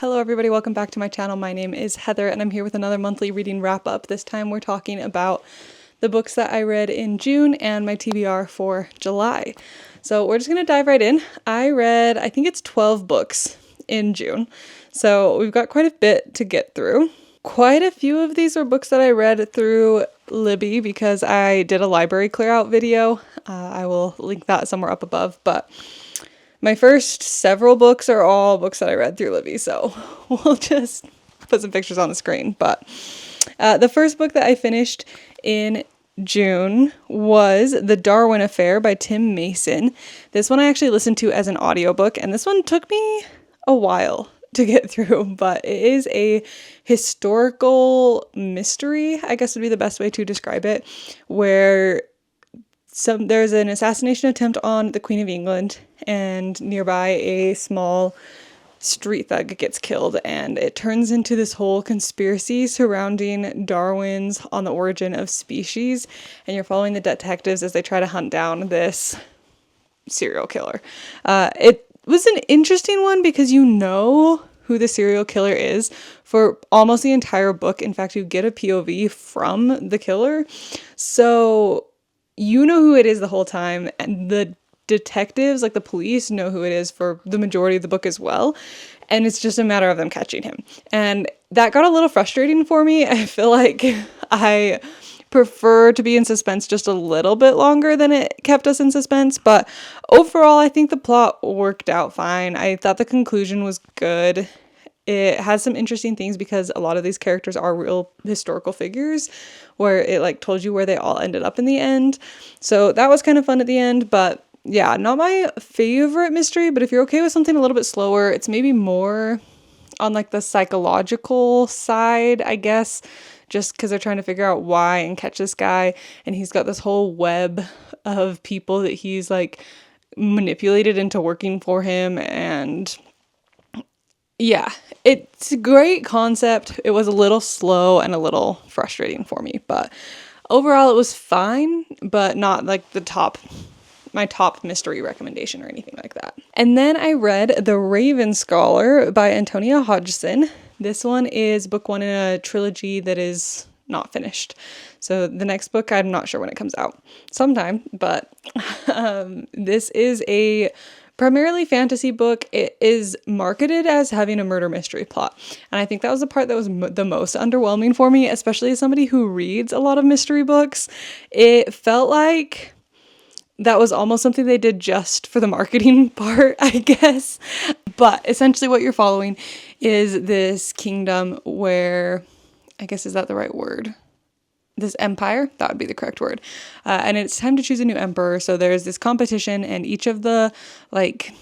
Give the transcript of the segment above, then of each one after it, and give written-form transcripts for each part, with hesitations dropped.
Hello everybody, welcome back to my channel. My name is Heather and I'm here with another monthly reading wrap up. This time we're talking about the books that I read in June and my TBR for July. So we're just going to dive right in. I think it's 12 books in June. So we've got quite a bit to get through. Quite a few of these are books that I read through Libby because I did a library clear out video. I will link that somewhere up above, but my first several books are all books that I read through Libby, so we'll just put some pictures on the screen. But the first book that I finished in June was The Darwin Affair by Tim Mason. This one I actually listened to as an audiobook, and this one took me a while to get through, but it is a historical mystery, I guess would be the best way to describe it, where there's an assassination attempt on the Queen of England, and nearby a small street thug gets killed, and it turns into this whole conspiracy surrounding Darwin's On the Origin of Species, and you're following the detectives as they try to hunt down this serial killer. It was an interesting one because you know who the serial killer is for almost the entire book. In fact, you get a POV from the killer, so you know who it is the whole time, and the detectives, like the police, know who it is for the majority of the book as well, and it's just a matter of them catching him. And that got a little frustrating for me. I feel like I prefer to be in suspense just a little bit longer than it kept us in suspense, but overall I think the plot worked out fine. I thought the conclusion was good. It has some interesting things because a lot of these characters are real historical figures, where it like told you where they all ended up in the end. So that was kind of fun at the end, but yeah, not my favorite mystery. But if you're okay with something a little bit slower, it's maybe more on like the psychological side, I guess, just because they're trying to figure out why and catch this guy. And he's got this whole web of people that he's like manipulated into working for him, and yeah, it's a great concept. It was a little slow and a little frustrating for me, but overall it was fine, but not like my top mystery recommendation or anything like that. And then I read The Raven Scholar by Antonia Hodgson. This one is book one in a trilogy that is not finished. So the next book, I'm not sure when it comes out. Sometime, but this is a primarily fantasy book. It is marketed as having a murder mystery plot. And I think that was the part that was the most underwhelming for me, especially as somebody who reads a lot of mystery books. It felt like that was almost something they did just for the marketing part, I guess. But essentially what you're following is this kingdom where, I guess, is that the right word? This empire, that would be the correct word. And it's time to choose a new emperor. So there's this competition, and each of the like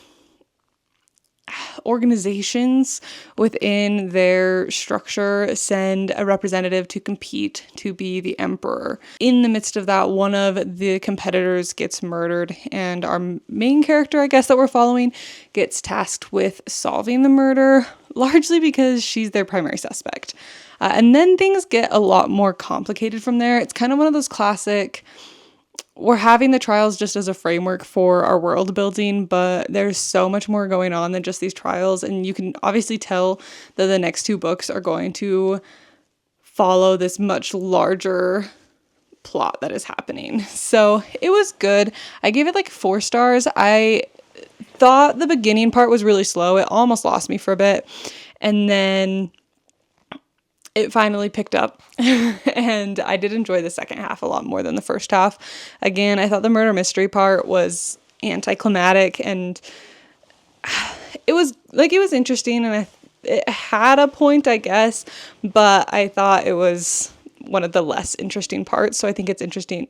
organizations within their structure send a representative to compete to be the emperor. In the midst of that, one of the competitors gets murdered, and our main character, I guess, that we're following gets tasked with solving the murder, largely because she's their primary suspect. And then things get a lot more complicated from there. It's kind of one of those classic, we're having the trials just as a framework for our world building, but there's so much more going on than just these trials. And you can obviously tell that the next two books are going to follow this much larger plot that is happening. So it was good. I gave it like 4 stars. I thought the beginning part was really slow. It almost lost me for a bit. And then it finally picked up, and I did enjoy the second half a lot more than the first half. Again, I thought the murder mystery part was anticlimactic, and it was interesting, and it had a point, I guess, but I thought it was one of the less interesting parts. So I think it's interesting.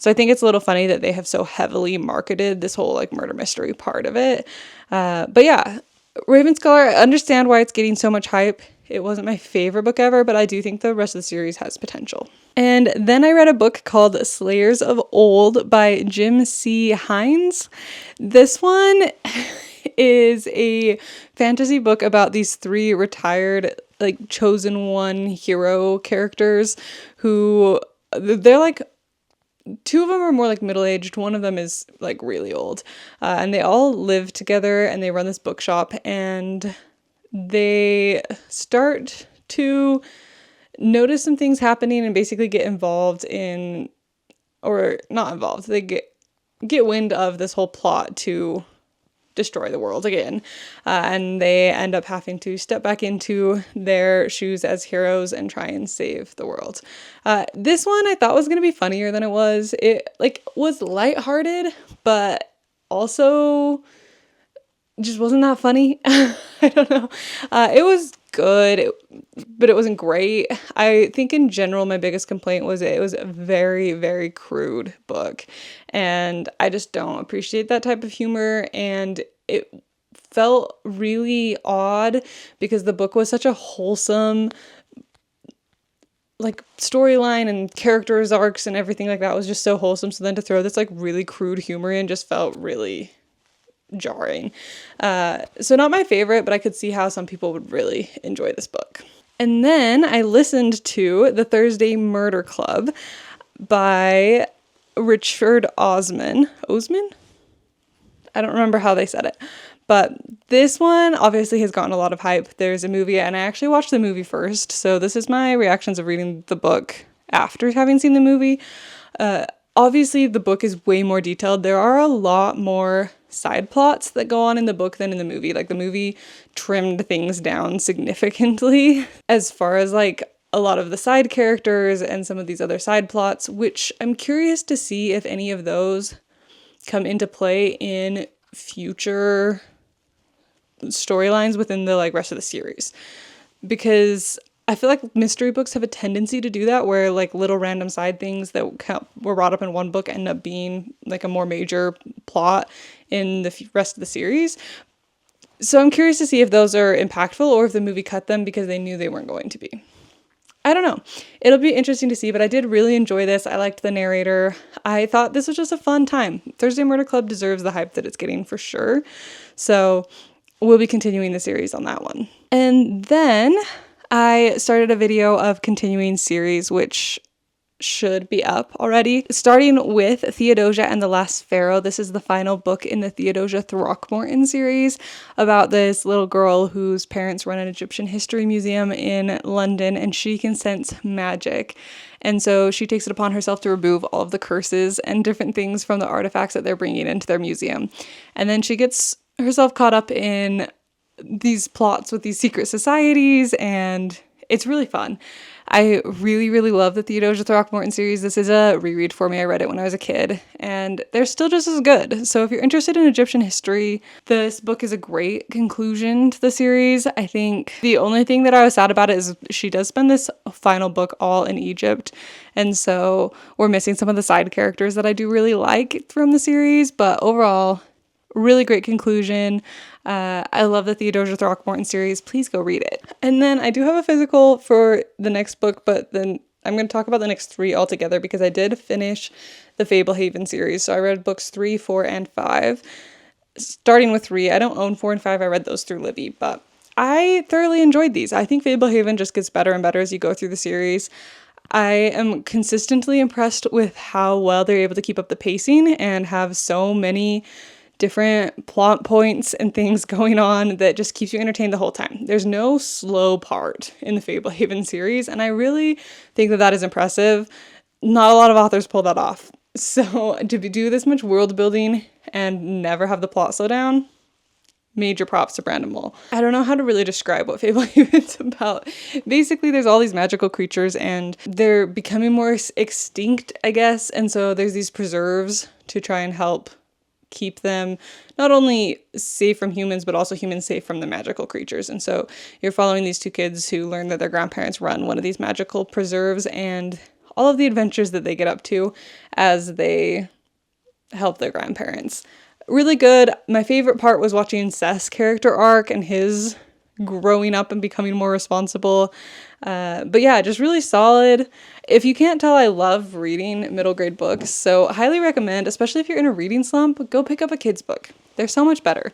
So I think it's a little funny that they have so heavily marketed this whole like murder mystery part of it. But yeah, Raven Scholar, I understand why it's getting so much hype. It wasn't my favorite book ever, but I do think the rest of the series has potential. And then I read a book called Slayers of Old by Jim C. Hines. This one is a fantasy book about these 3 retired, like, chosen one hero characters who, they're like, 2 of them are more like middle-aged, one of them is like really old, and they all live together and they run this bookshop, and they start to notice some things happening and basically get involved in, or not involved, they get wind of this whole plot to destroy the world again. And they end up having to step back into their shoes as heroes and try and save the world. This one I thought was going to be funnier than it was. It was lighthearted, but also just wasn't that funny. I don't know. It was good, but it wasn't great. I think in general, my biggest complaint was it was a very, very crude book. And I just don't appreciate that type of humor. And it felt really odd because the book was such a wholesome storyline, and characters arcs and everything like that was just so wholesome. So then to throw this really crude humor in just felt really jarring. So not my favorite, but I could see how some people would really enjoy this book. And then I listened to The Thursday Murder Club by Richard Osman. Osman? I don't remember how they said it. But this one obviously has gotten a lot of hype. There's a movie, and I actually watched the movie first. So this is my reactions of reading the book after having seen the movie. Obviously, the book is way more detailed. There are a lot more side plots that go on in the book than in the movie. The movie trimmed things down significantly as far as a lot of the side characters and some of these other side plots, which I'm curious to see if any of those come into play in future storylines within the like rest of the series, because I feel like mystery books have a tendency to do that, where like little random side things that were brought up in one book end up being like a more major plot in the rest of the series. So I'm curious to see if those are impactful or if the movie cut them because they knew they weren't going to be. I don't know. It'll be interesting to see, but I did really enjoy this. I liked the narrator. I thought this was just a fun time. Thursday Murder Club deserves the hype that it's getting for sure. So we'll be continuing the series on that one. And then I started a video of continuing series, which should be up already, starting with Theodosia and the Last Pharaoh. This is the final book in the Theodosia Throckmorton series about this little girl whose parents run an Egyptian history museum in London, and she can sense magic. And so she takes it upon herself to remove all of the curses and different things from the artifacts that they're bringing into their museum. And then she gets herself caught up in these plots with these secret societies, and it's really fun. I really, really love the Theodosia Throckmorton series. This is a reread for me. I read it when I was a kid, and they're still just as good. So if you're interested in Egyptian history, this book is a great conclusion to the series. I think the only thing that I was sad about it is she does spend this final book all in Egypt, and so we're missing some of the side characters that I do really like from the series, but overall, really great conclusion. I love the Theodosia Throckmorton series. Please go read it. And then I do have a physical for the next book, but then I'm going to talk about the next three altogether because I did finish the Fablehaven series. So I read books 3, 4, and 5. Starting with 3, I don't own 4 and 5. I read those through Libby, but I thoroughly enjoyed these. I think Fablehaven just gets better and better as you go through the series. I am consistently impressed with how well they're able to keep up the pacing and have so many different plot points and things going on that just keeps you entertained the whole time. There's no slow part in the Fablehaven series, and I really think that that is impressive. Not a lot of authors pull that off. So to do this much world building and never have the plot slow down, major props to Brandon Mull. I don't know how to really describe what Fablehaven's about. Basically, there's all these magical creatures and they're becoming more extinct, I guess, and so there's these preserves to try and help keep them not only safe from humans, but also humans safe from the magical creatures. And so you're following these two kids who learn that their grandparents run one of these magical preserves and all of the adventures that they get up to as they help their grandparents. Really good. My favorite part was watching Seth's character arc and his growing up and becoming more responsible. But yeah, just really solid. If you can't tell, I love reading middle grade books, so highly recommend, especially if you're in a reading slump, go pick up a kid's book. They're so much better,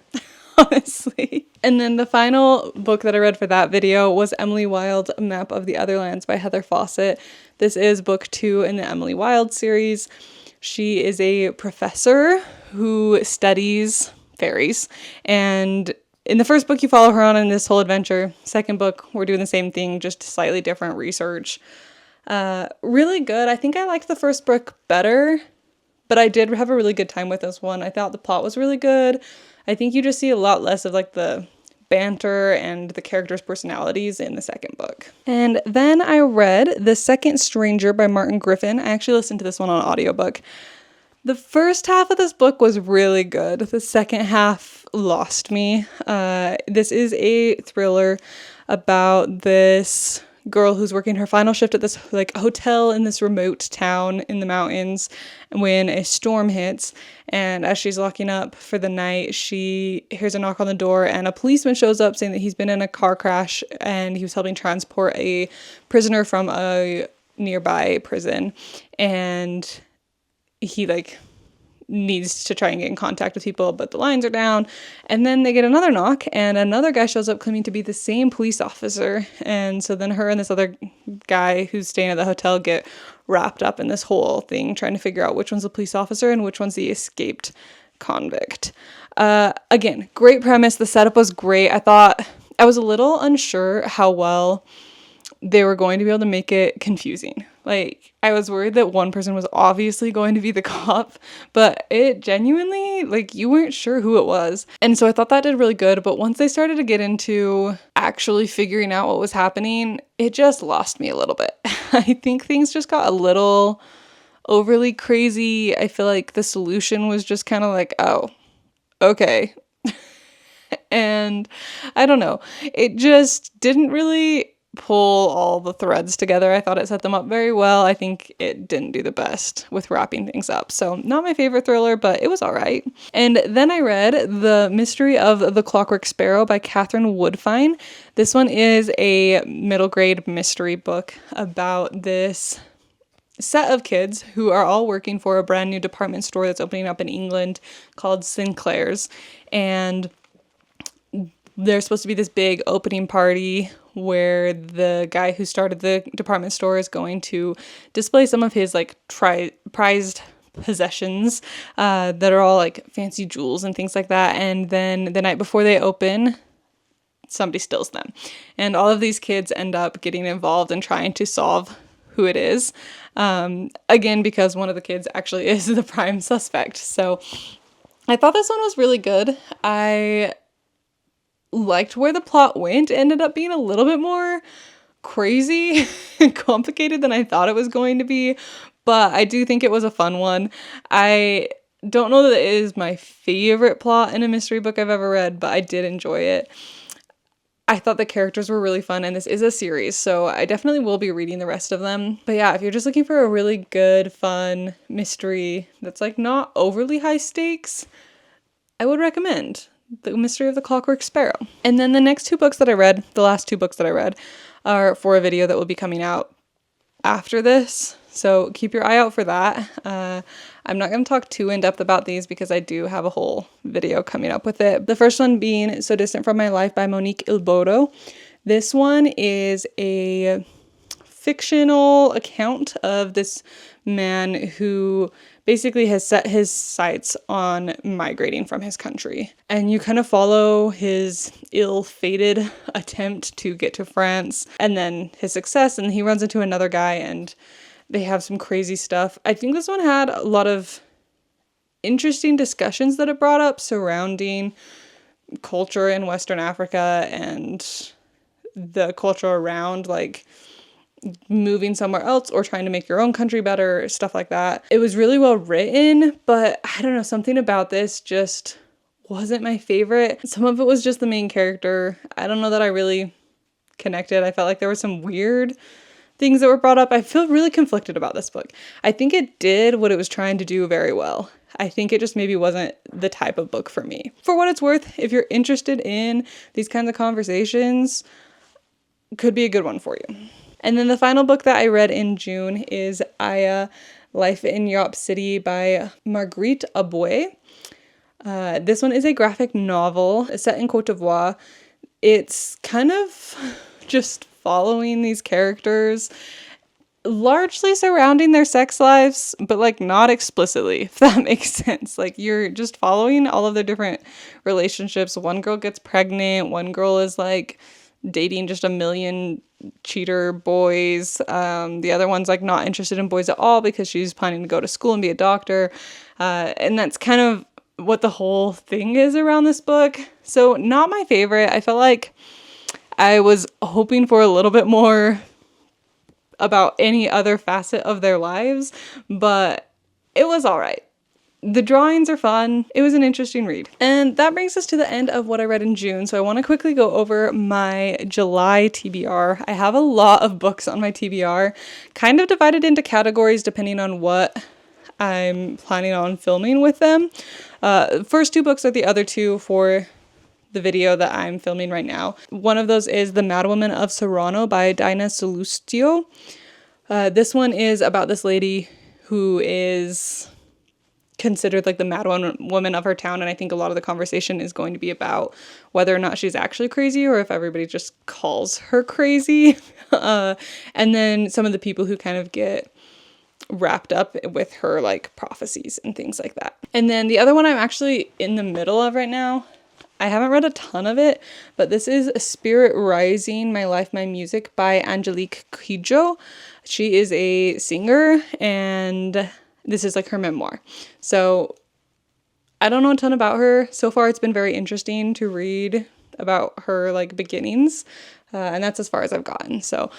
honestly. And then the final book that I read for that video was Emily Wilde's Map of the Otherlands by Heather Fawcett. This is book 2 in the Emily Wilde series. She is a professor who studies fairies, and in the first book, you follow her on in this whole adventure. Second book, we're doing the same thing, just slightly different research. Really good. I think I liked the first book better, but I did have a really good time with this one. I thought the plot was really good. I think you just see a lot less of like the banter and the characters' personalities in the second book. And then I read The Second Stranger by Martin Griffin. I actually listened to this one on audiobook. The first half of this book was really good. The second half lost me. This is a thriller about this girl who's working her final shift at this like hotel in this remote town in the mountains when a storm hits, and as she's locking up for the night, she hears a knock on the door and a policeman shows up saying that he's been in a car crash and he was helping transport a prisoner from a nearby prison, and he like needs to try and get in contact with people, but the lines are down. And then they get another knock and another guy shows up claiming to be the same police officer. And so then her and this other guy who's staying at the hotel get wrapped up in this whole thing, trying to figure out which one's the police officer and which one's the escaped convict. Again, great premise. The setup was great. I was a little unsure how well they were going to be able to make it confusing. Like, I was worried that one person was obviously going to be the cop, but it genuinely, like, you weren't sure who it was. And so I thought that did really good, but once they started to get into actually figuring out what was happening, it just lost me a little bit. I think things just got a little overly crazy. I feel like the solution was just kind of like, oh, okay. And I don't know. It just didn't really pull all the threads together. I thought it set them up very well. I think it didn't do the best with wrapping things up. So not my favorite thriller, but it was all right. And then I read The Mystery of the Clockwork Sparrow by Catherine Woodfine. This one is a middle grade mystery book about this set of kids who are all working for a brand new department store that's opening up in England called Sinclair's. And there's supposed to be this big opening party where the guy who started the department store is going to display some of his like prized possessions that are all like fancy jewels and things like that. And then the night before they open, somebody steals them. And all of these kids end up getting involved in trying to solve who it is. Again, because one of the kids actually is the prime suspect. So I thought this one was really good. I liked where the plot went. It ended up being a little bit more crazy and complicated than I thought it was going to be, but I do think it was a fun one. I don't know that it is my favorite plot in a mystery book I've ever read, but I did enjoy it. I thought the characters were really fun, and this is a series, so I definitely will be reading the rest of them. But yeah, if you're just looking for a really good, fun mystery that's like not overly high stakes, I would recommend The Mystery of the Clockwork Sparrow. And then the next two books that I read, the last two books that I read, are for a video that will be coming out after this. So keep your eye out for that. I'm not going to talk too in depth about these because I do have a whole video coming up with it. The first one being So Distant from My Life by Monique Ilbodo. This one is a fictional account of this man who basically has set his sights on migrating from his country. And you kind of follow his ill-fated attempt to get to France and then his success, and he runs into another guy and they have some crazy stuff. I think this one had a lot of interesting discussions that it brought up surrounding culture in Western Africa and the culture around like moving somewhere else or trying to make your own country better, stuff like that. It was really well written, but I don't know, something about this just wasn't my favorite. Some of it was just the main character. I don't know that I really connected. I felt like there were some weird things that were brought up. I feel really conflicted about this book. I think it did what it was trying to do very well. I think it just maybe wasn't the type of book for me. For what it's worth, if you're interested in these kinds of conversations, could be a good one for you. And then the final book that I read in June is Aya, Life in Yop City by Marguerite Aboué. This one is a graphic novel set in Côte d'Ivoire. It's kind of just following these characters largely surrounding their sex lives, but like not explicitly, if that makes sense. Like you're just following all of their different relationships. One girl gets pregnant, one girl is like dating just a million cheater boys. The other one's like not interested in boys at all because she's planning to go to school and be a doctor. And that's kind of what the whole thing is around this book. So not my favorite. I felt like I was hoping for a little bit more about any other facet of their lives, but it was all right. The drawings are fun. It was an interesting read. And that brings us to the end of what I read in June. So I want to quickly go over my July TBR. I have a lot of books on my TBR, kind of divided into categories depending on what I'm planning on filming with them. First two books are the other two for the video that I'm filming right now. One of those is The Madwoman of Serrano by Dinah Salustio. This one is about this lady who is considered like the Madwoman of her town, and I think a lot of the conversation is going to be about whether or not she's actually crazy or if everybody just calls her crazy. And then some of the people who kind of get wrapped up with her like prophecies and things like that. And then the other one I'm actually in the middle of right now, I haven't read a ton of it, but this is Spirit Rising, My Life, My Music by Angelique Kidjo. She is a singer, and this is like her memoir. So I don't know a ton about her. So far, it's been very interesting to read about her like beginnings, and that's as far as I've gotten. So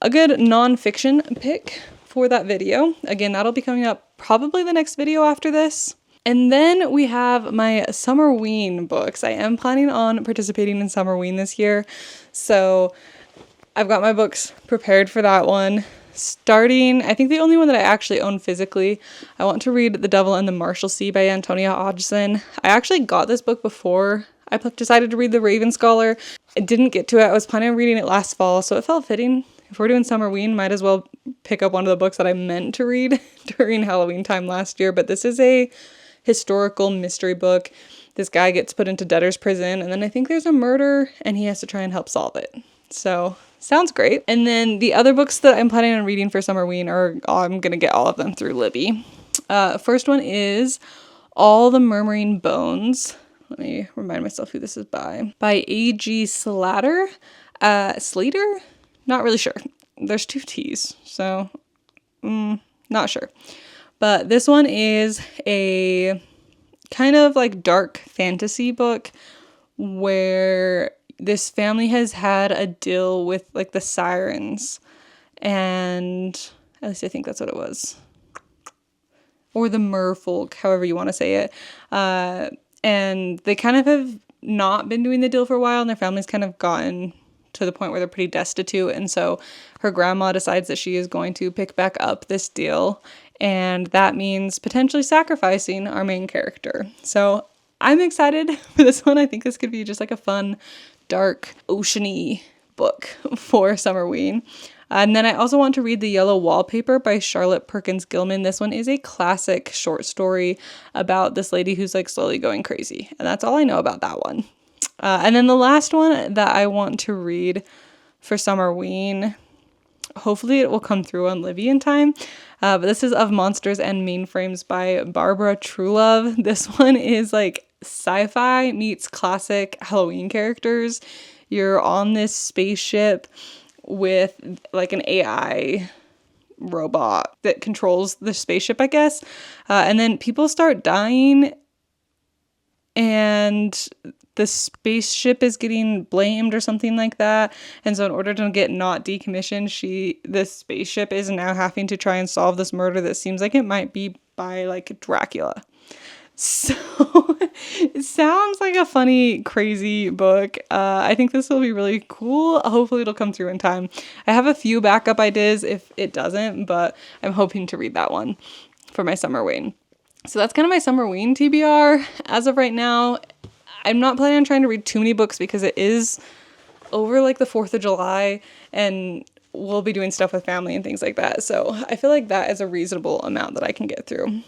a good nonfiction pick for that video. Again, that'll be coming up probably the next video after this. And then we have my Summerween books. I am planning on participating in Summerween this year, so I've got my books prepared for that one. Starting, I think the only one that I actually own physically, I want to read The Devil and the Marshalsea by Antonia Hodgson. I actually got this book before I decided to read The Raven Scholar. I didn't get to it. I was planning on reading it last fall, so it felt fitting. If we're doing Summerween, might as well pick up one of the books that I meant to read during Halloween time last year. But this is a historical mystery book. This guy gets put into debtor's prison, and then I think there's a murder, and he has to try and help solve it. So, sounds great. And then the other books that I'm planning on reading for Summerween I'm going to get all of them through Libby. First one is All the Murmuring Bones. Let me remind myself who this is by. By A.G. Slater? Slater? Not really sure. There's two T's, so not sure. But this one is a kind of like dark fantasy book where this family has had a deal with like the sirens, and at least I think that's what it was. Or the merfolk, however you want to say it. And they kind of have not been doing the deal for a while, and their family's kind of gotten to the point where they're pretty destitute. And so her grandma decides that she is going to pick back up this deal, and that means potentially sacrificing our main character. So I'm excited for this one. I think this could be just like a fun, dark, oceany book for Summerween. And then I also want to read The Yellow Wallpaper by Charlotte Perkins Gilman. This one is a classic short story about this lady who's like slowly going crazy. And that's all I know about that one. And then the last one that I want to read for Summerween, hopefully it will come through on Libby in time. But this is Of Monsters and Mainframes by Barbara Truelove. This one is like sci-fi meets classic Halloween characters. You're on this spaceship with like an AI robot that controls the spaceship, I guess. And then people start dying, and the spaceship is getting blamed or something like that. And so in order to get not decommissioned, the spaceship is now having to try and solve this murder that seems like it might be by like Dracula. So it sounds like a funny, crazy book. I think this will be really cool. Hopefully it'll come through in time. I have a few backup ideas if it doesn't, but I'm hoping to read that one for my Summerween. So that's kind of my Summerween TBR. As of right now, I'm not planning on trying to read too many books because it is over like the 4th of July, and we'll be doing stuff with family and things like that. So I feel like that is a reasonable amount that I can get through.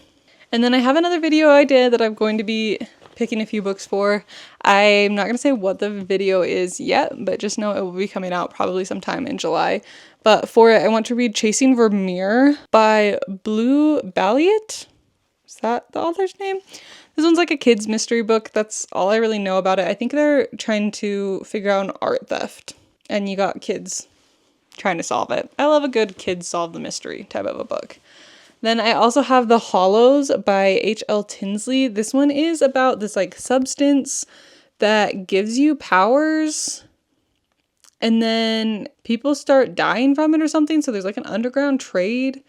And then I have another video idea that I'm going to be picking a few books for. I'm not going to say what the video is yet, but just know it will be coming out probably sometime in July. But for it, I want to read Chasing Vermeer by Blue Balliet. Is that the author's name? This one's like a kid's mystery book. That's all I really know about it. I think they're trying to figure out an art theft, and you got kids trying to solve it. I love a good kids solve the mystery type of a book. Then I also have The Hallows by H.L. Tinsley. This one is about this like substance that gives you powers, and then people start dying from it or something. So there's like an underground trade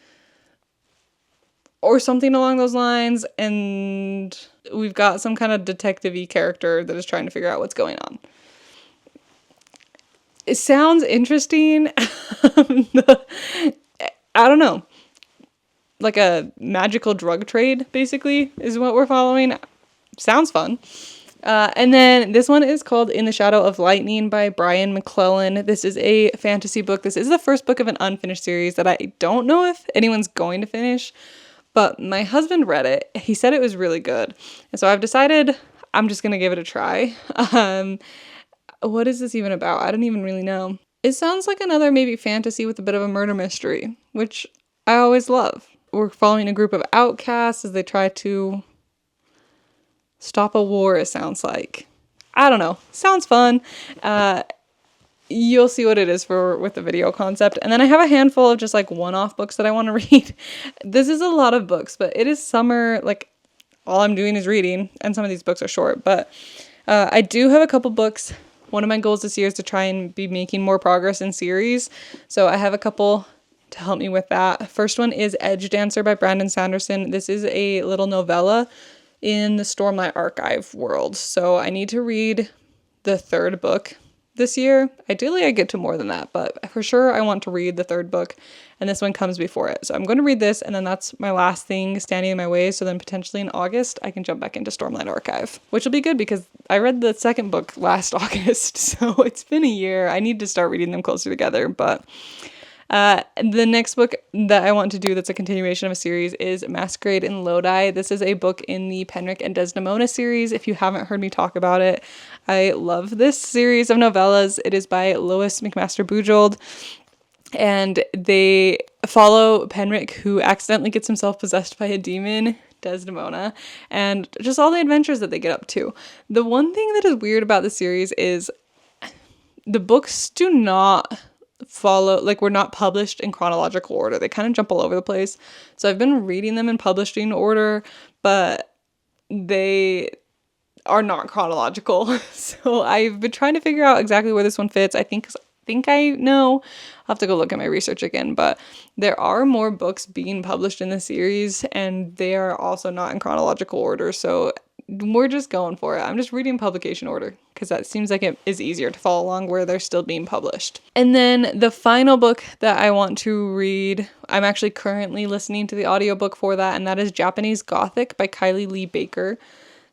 or something along those lines. And we've got some kind of detective-y character that is trying to figure out what's going on. It sounds interesting. I don't know. Like a magical drug trade, basically, is what we're following. Sounds fun. And then this one is called In the Shadow of Lightning by Brian McClellan. This is a fantasy book. This is the first book of an unfinished series that I don't know if anyone's going to finish, but my husband read it. He said it was really good. And so I've decided I'm just going to give it a try. What is this even about? I don't even really know. It sounds like another maybe fantasy with a bit of a murder mystery, which I always love. We're following a group of outcasts as they try to stop a war, it sounds like. I don't know. Sounds fun. You'll see what it is with the video concept. And then I have a handful of just like one-off books that I want to read. This is a lot of books, but it is summer. Like all I'm doing is reading, and some of these books are short. But I do have a couple books. One of my goals this year is to try and be making more progress in series. So I have a couple to help me with that. First one is Edgedancer by Brandon Sanderson. This is a little novella in the Stormlight Archive world. So I need to read the third book this year. Ideally, I get to more than that, but for sure I want to read the third book, and this one comes before it. So I'm going to read this, and then that's my last thing standing in my way. So then potentially in August, I can jump back into Stormlight Archive, which will be good because I read the second book last August. So it's been a year. I need to start reading them closer together, but the next book that I want to do that's a continuation of a series is Masquerade in Lodi. This is a book in the Penric and Desdemona series. If you haven't heard me talk about it, I love this series of novellas. It is by Lois McMaster Bujold, and they follow Penric, who accidentally gets himself possessed by a demon, Desdemona, and just all the adventures that they get up to. The one thing that is weird about the series is the books do not follow, like, we're not published in chronological order. They kind of jump all over the place. So I've been reading them in publishing order, but they are not chronological. So I've been trying to figure out exactly where this one fits. I think I know. I'll have to go look at my research again, but there are more books being published in the series, and they are also not in chronological order. So we're just going for it. I'm just reading publication order because that seems like it is easier to follow along where they're still being published. And then the final book that I want to read, I'm actually currently listening to the audiobook for that, and that is Japanese Gothic by Kylie Lee Baker.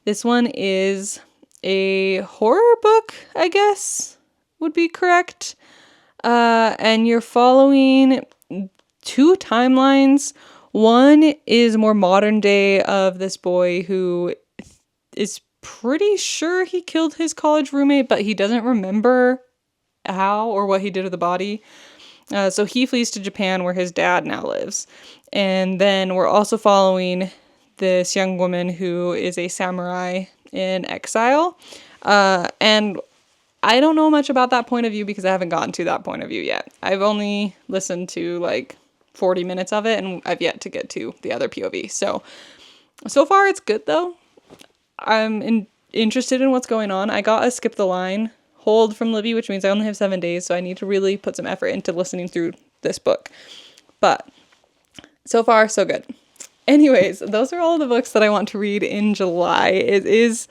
This one is a horror book, I guess would be correct. And you're following two timelines. One is more modern day of this boy who is pretty sure he killed his college roommate, but he doesn't remember how or what he did to the body. So he flees to Japan where his dad now lives. And then we're also following this young woman who is a samurai in exile. And I don't know much about that point of view because I haven't gotten to that point of view yet. I've only listened to like 40 minutes of it, and I've yet to get to the other POV. So far it's good though. I'm interested in what's going on. I got a skip the line hold from Libby, which means I only have 7 days, so I need to really put some effort into listening through this book. But so far, so good. Anyways, those are all the books that I want to read in July. It is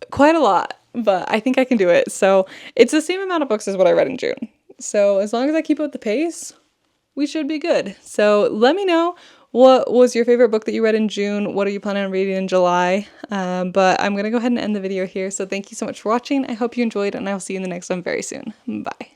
quite a lot, but I think I can do it. So it's the same amount of books as what I read in June. So as long as I keep up the pace, we should be good. So let me know, what was your favorite book that you read in June? What are you planning on reading in July? But I'm going to go ahead and end the video here. So thank you so much for watching. I hope you enjoyed, and I'll see you in the next one very soon. Bye.